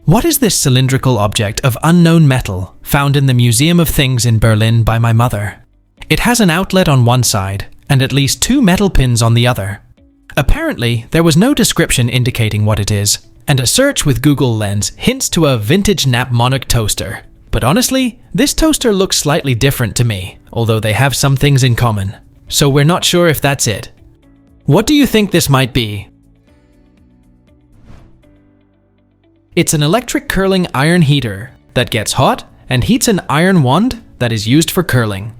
What is this cylindrical object of unknown metal found in the Museum of Things in Berlin by my mother? It has an outlet on one side and at least 2 metal pins on the other. Apparently, there was no description indicating what it is, and a search with Google Lens hints to a vintage Nap Monarch toaster. But honestly, this toaster looks slightly different to me, although they have some things in common. So we're not sure if that's it. What do you think this might be? It's an electric curling iron heater that gets hot and heats an iron wand that is used for curling.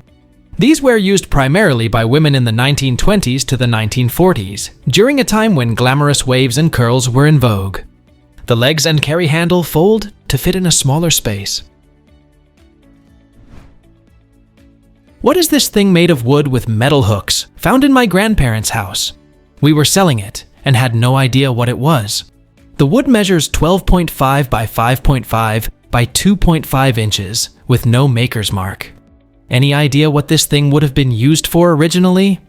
These were used primarily by women in the 1920s to the 1940s, during a time when glamorous waves and curls were in vogue. The legs and carry handle fold to fit in a smaller space. What is this thing made of wood with metal hooks, found in my grandparents' house? We were selling it and had no idea what it was. The wood measures 12.5 by 5.5 by 2.5 inches with no maker's mark. Any idea what this thing would have been used for originally?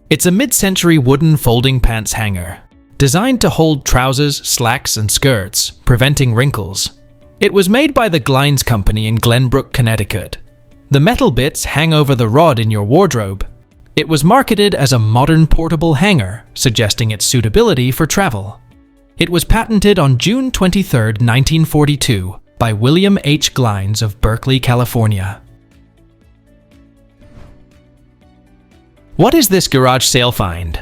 It's a mid-century wooden folding pants hanger, designed to hold trousers, slacks, and skirts, preventing wrinkles. It was made by the Glines Company in Glenbrook, Connecticut. The metal bits hang over the rod in your wardrobe. It was marketed as a modern portable hanger, suggesting its suitability for travel. It was patented on June 23, 1942, by William H. Glines of Berkeley, California. What is this garage sale find?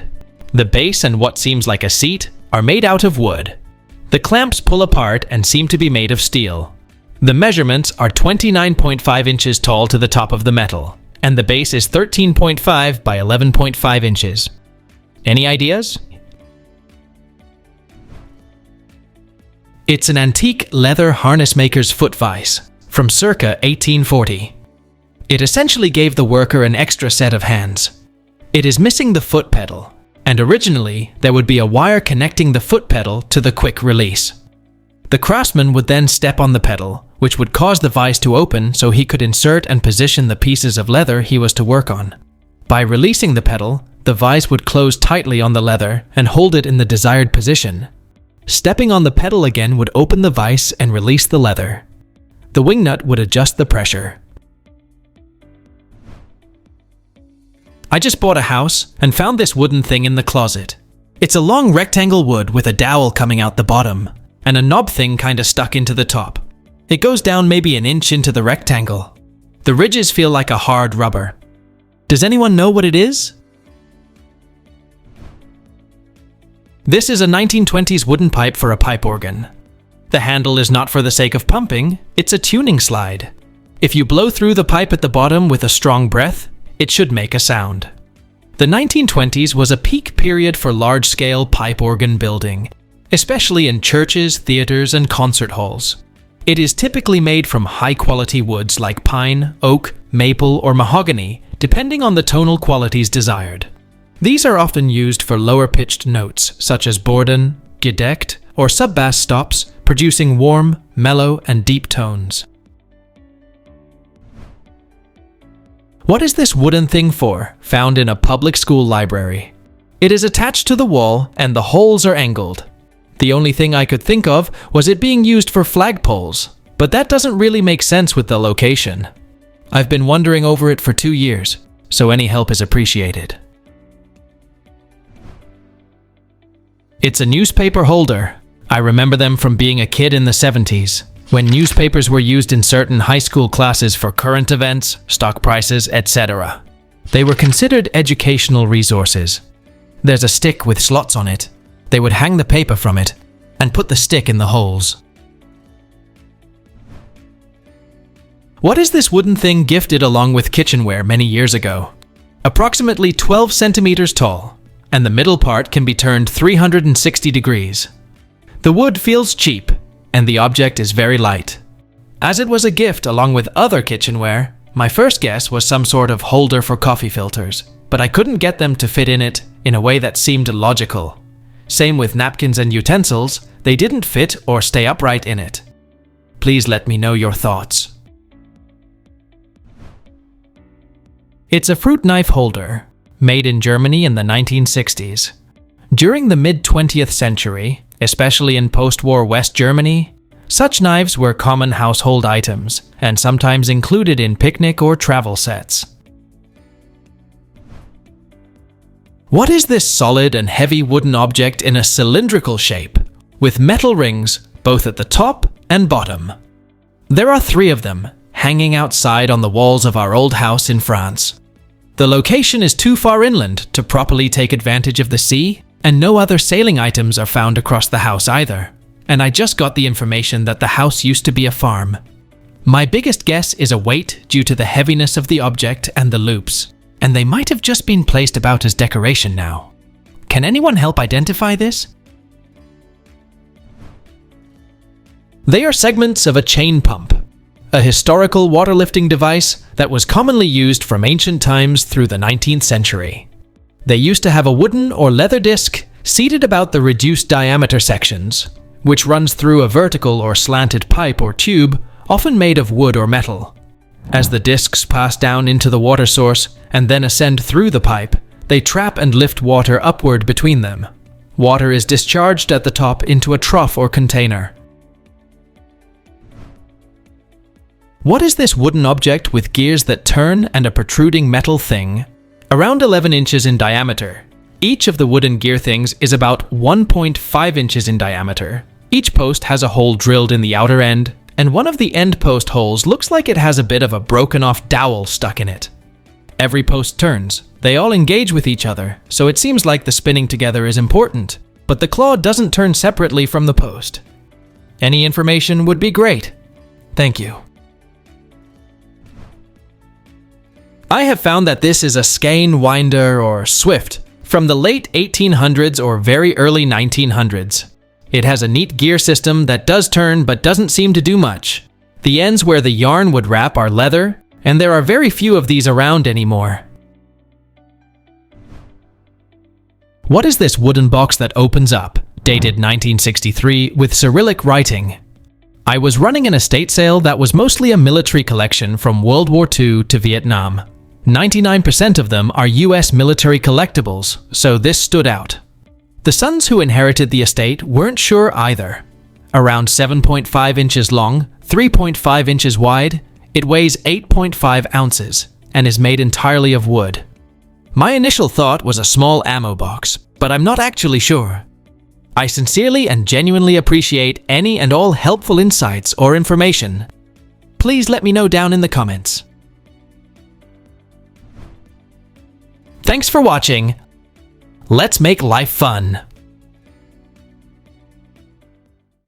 The base and what seems like a seat are made out of wood. The clamps pull apart and seem to be made of steel. The measurements are 29.5 inches tall to the top of the metal, and the base is 13.5 by 11.5 inches. Any ideas? It's an antique leather harness maker's foot vise from circa 1840. It essentially gave the worker an extra set of hands. It is missing the foot pedal, and originally there would be a wire connecting the foot pedal to the quick release. The craftsman would then step on the pedal, which would cause the vise to open so he could insert and position the pieces of leather he was to work on. By releasing the pedal, the vise would close tightly on the leather and hold it in the desired position. Stepping on the pedal again would open the vise and release the leather. The wing nut would adjust the pressure. I just bought a house and found this wooden thing in the closet. It's a long rectangle wood with a dowel coming out the bottom, and a knob thing kinda stuck into the top. It goes down maybe an inch into the rectangle. The ridges feel like a hard rubber. Does anyone know what it is? This is a 1920s wooden pipe for a pipe organ. The handle is not for the sake of pumping, it's a tuning slide. If you blow through the pipe at the bottom with a strong breath, it should make a sound. The 1920s was a peak period for large-scale pipe organ building, especially in churches, theaters, and concert halls. It is typically made from high-quality woods like pine, oak, maple, or mahogany, depending on the tonal qualities desired. These are often used for lower-pitched notes, such as Borden, gedeckt, or sub-bass stops, producing warm, mellow, and deep tones. What is this wooden thing for, found in a public school library? It is attached to the wall, and the holes are angled. The only thing I could think of was it being used for flagpoles, but that doesn't really make sense with the location. I've been wondering over it for 2 years, so any help is appreciated. It's a newspaper holder. I remember them from being a kid in the 70s, when newspapers were used in certain high school classes for current events, stock prices, etc. They were considered educational resources. There's a stick with slots on it. They would hang the paper from it and put the stick in the holes. What is this wooden thing gifted along with kitchenware many years ago? Approximately 12 centimeters tall, and the middle part can be turned 360 degrees. The wood feels cheap, and the object is very light. As it was a gift along with other kitchenware, my first guess was some sort of holder for coffee filters, but I couldn't get them to fit in it in a way that seemed logical. Same with napkins and utensils, they didn't fit or stay upright in it. Please let me know your thoughts. It's a fruit knife holder, made in Germany in the 1960s. During the mid-20th century, especially in post-war West Germany, such knives were common household items and sometimes included in picnic or travel sets. What is this solid and heavy wooden object in a cylindrical shape, with metal rings both at the top and bottom? There are 3 of them, hanging outside on the walls of our old house in France. The location is too far inland to properly take advantage of the sea, and no other sailing items are found across the house either. And I just got the information that the house used to be a farm. My biggest guess is a weight due to the heaviness of the object and the loops, and they might have just been placed about as decoration now. Can anyone help identify this? They are segments of a chain pump, a historical waterlifting device that was commonly used from ancient times through the 19th century. They used to have a wooden or leather disc seated about the reduced diameter sections, which runs through a vertical or slanted pipe or tube, often made of wood or metal. As the discs pass down into the water source and then ascend through the pipe, they trap and lift water upward between them. Water is discharged at the top into a trough or container. What is this wooden object with gears that turn and a protruding metal thing? Around 11 inches in diameter. Each of the wooden gear things is about 1.5 inches in diameter. Each post has a hole drilled in the outer end, and one of the end post holes looks like it has a bit of a broken off dowel stuck in it. Every post turns. They all engage with each other, so it seems like the spinning together is important, but the claw doesn't turn separately from the post. Any information would be great. Thank you. I have found that this is a skein winder or swift from the late 1800s or very early 1900s. It has a neat gear system that does turn but doesn't seem to do much. The ends where the yarn would wrap are leather, and there are very few of these around anymore. What is this wooden box that opens up, dated 1963, with Cyrillic writing? I was running an estate sale that was mostly a military collection from World War II to Vietnam. 99% of them are US military collectibles, so this stood out. The sons who inherited the estate weren't sure either. Around 7.5 inches long, 3.5 inches wide, it weighs 8.5 ounces and is made entirely of wood. My initial thought was a small ammo box, but I'm not actually sure. I sincerely and genuinely appreciate any and all helpful insights or information. Please let me know down in the comments. Thanks for watching. Let's make life fun.